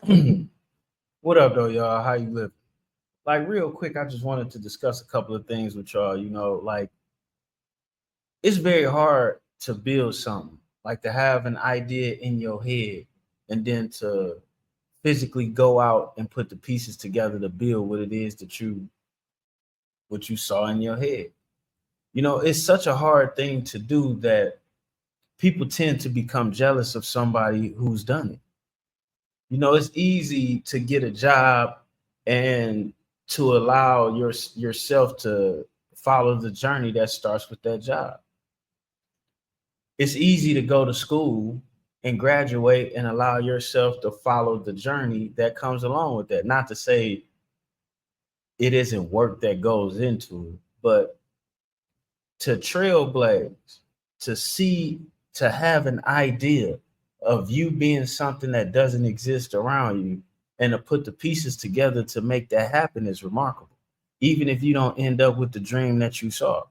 What up, though, y'all? How you living? Like, real quick, I just wanted to discuss a couple of things with y'all. Like, it's very hard to build something, like to have an idea in your head and then to physically go out and put the pieces together to build what it is what you saw in your head. It's such a hard thing to do that people tend to become jealous of somebody who's done it. It's easy to get a job and to allow yourself to follow the journey that starts with that job. It's easy to go to school and graduate and allow yourself to follow the journey that comes along with that. Not to say it isn't work that goes into it, but to trailblaze, to see, to have an idea of you being something that doesn't exist around you and to put the pieces together to make that happen is remarkable, even if you don't end up with the dream that you saw.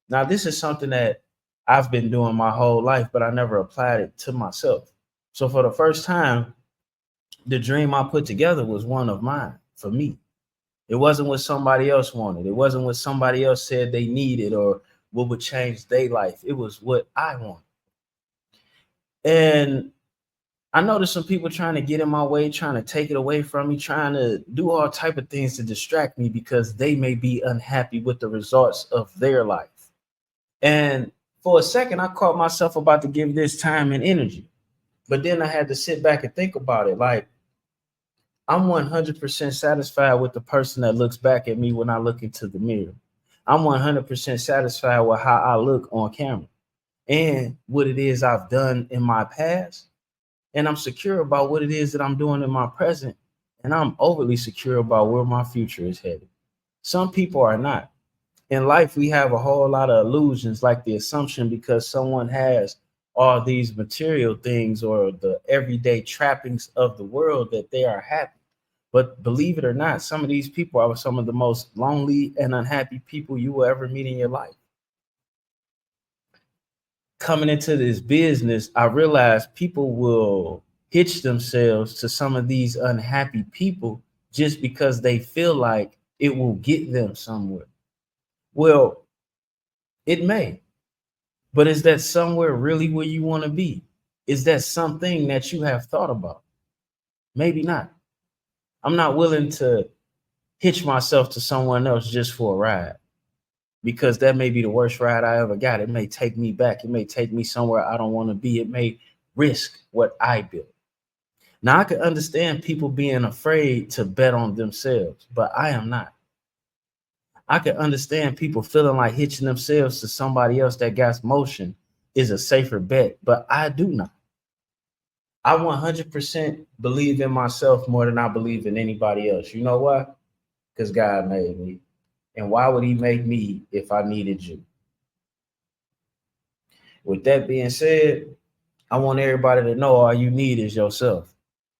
Now, this is something that I've been doing my whole life, but I never applied it to myself. So for the first time, the dream I put together was one of mine for me. It wasn't what somebody else wanted. It wasn't what somebody else said they needed or what would change their life. It was what I wanted. And I noticed some people trying to get in my way, trying to take it away from me, trying to do all type of things to distract me because they may be unhappy with the results of their life. And for a second, I caught myself about to give this time and energy. But then I had to sit back and think about it. Like, I'm 100% satisfied with the person that looks back at me when I look into the mirror. I'm 100% satisfied with how I look on camera and what it is I've done in my past. And I'm secure about what it is that I'm doing in my present. And I'm overly secure about where my future is headed. Some people are not. In life, we have a whole lot of illusions, like the assumption because someone has all these material things or the everyday trappings of the world that they are happy. But believe it or not, some of these people are some of the most lonely and unhappy people you will ever meet in your life. Coming into this business, I realized people will hitch themselves to some of these unhappy people just because they feel like it will get them somewhere. Well, it may, but is that somewhere really where you want to be? Is that something that you have thought about? Maybe not. I'm not willing to hitch myself to someone else just for a ride because that may be the worst ride I ever got. It may take me back. It may take me somewhere I don't want to be. It may risk what I built. Now, I can understand people being afraid to bet on themselves, but I am not. I can understand people feeling like hitching themselves to somebody else that got motion is a safer bet, but I do not. I 100% believe in myself more than I believe in anybody else. You know why? Because God made me. And why would He make me if I needed you? With that being said, I want everybody to know all you need is yourself.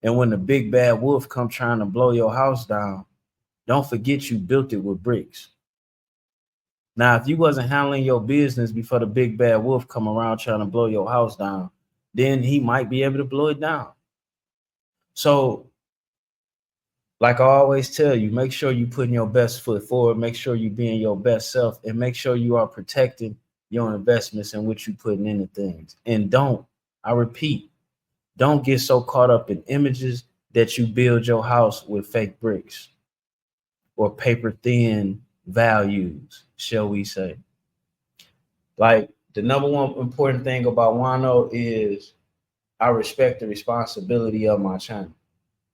And when the big bad wolf come trying to blow your house down, don't forget you built it with bricks. Now, if you wasn't handling your business before the big bad wolf come around trying to blow your house down, then he might be able to blow it down. So, like I always tell you, make sure you putting your best foot forward, make sure you being your best self, and make sure you are protecting your investments and what you putting into things. And I repeat, don't get so caught up in images that you build your house with fake bricks or paper thin values, shall we say. Like the number one important thing about Juan-O is I respect the responsibility of my channel.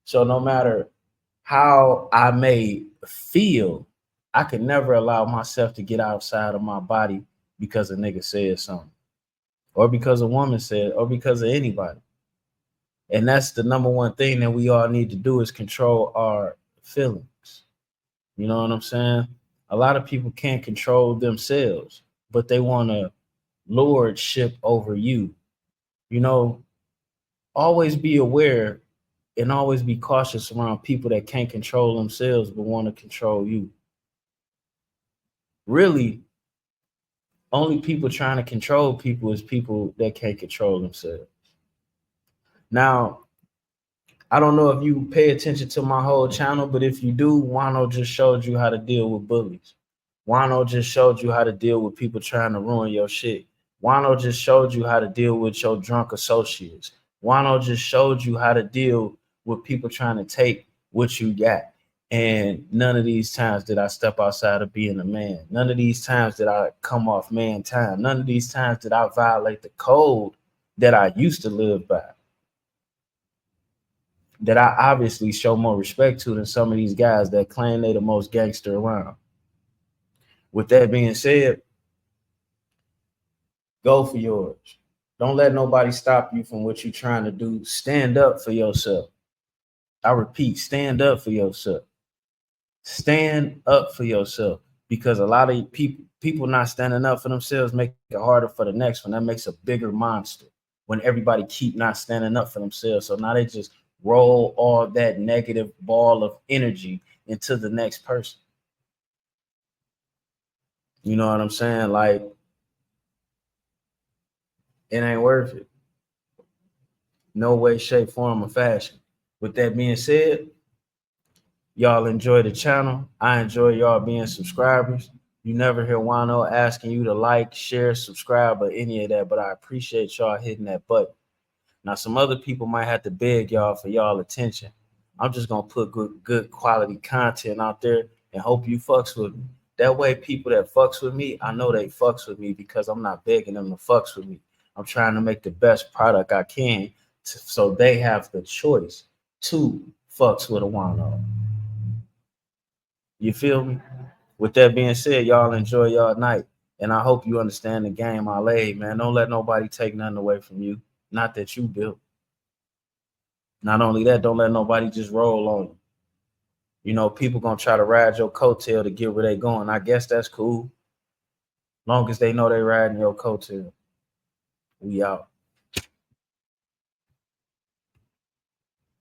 So no matter how I may feel, I could never allow myself to get outside of my body because a nigga said something, or because a woman said, or because of anybody. And that's the number one thing that we all need to do is control our feelings. You know what I'm saying? A lot of people can't control themselves, but they want to lordship over you. You know, always be aware and always be cautious around people that can't control themselves but want to control you. Really, only people trying to control people is people that can't control themselves. Now, I don't know if you pay attention to my whole channel, but if you do, Juan-O just showed you how to deal with bullies. Juan-O just showed you how to deal with people trying to ruin your shit. Juan-O just showed you how to deal with your drunk associates. Juan-O just showed you how to deal with people trying to take what you got. And none of these times did I step outside of being a man. None of these times did I come off man time. None of these times did I violate the code that I used to live by, that I obviously show more respect to than some of these guys that claim they the most gangster around. With that being said, go for yours. Don't let nobody stop you from what you're trying to do. Stand up for yourself. I repeat, stand up for yourself. Stand up for yourself, because a lot of people not standing up for themselves make it harder for the next one. That makes a bigger monster when everybody keep not standing up for themselves. So now they just roll all that negative ball of energy into the next person. You know what I'm saying? Like, it ain't worth it. No way, shape, form, or fashion. With that being said, y'all enjoy the channel. I enjoy y'all being subscribers. You never hear Juan-O asking you to like, share, subscribe, or any of that, but I appreciate y'all hitting that button. Now, some other people might have to beg y'all for y'all attention. I'm just gonna put good quality content out there and hope you fucks with me. That way, people that fucks with me, I know they fucks with me because I'm not begging them to fucks with me. I'm trying to make the best product I can so they have the choice to fucks with a Juan-O. You feel me? With that being said, y'all enjoy y'all night. And I hope you understand the game I laid, man. Don't let nobody take nothing away from you. Not that you built. Not only that, don't let nobody just roll on you. You know, people gonna try to ride your coattail to get where they going. I guess that's cool. Long as they know they riding your coattail. We out.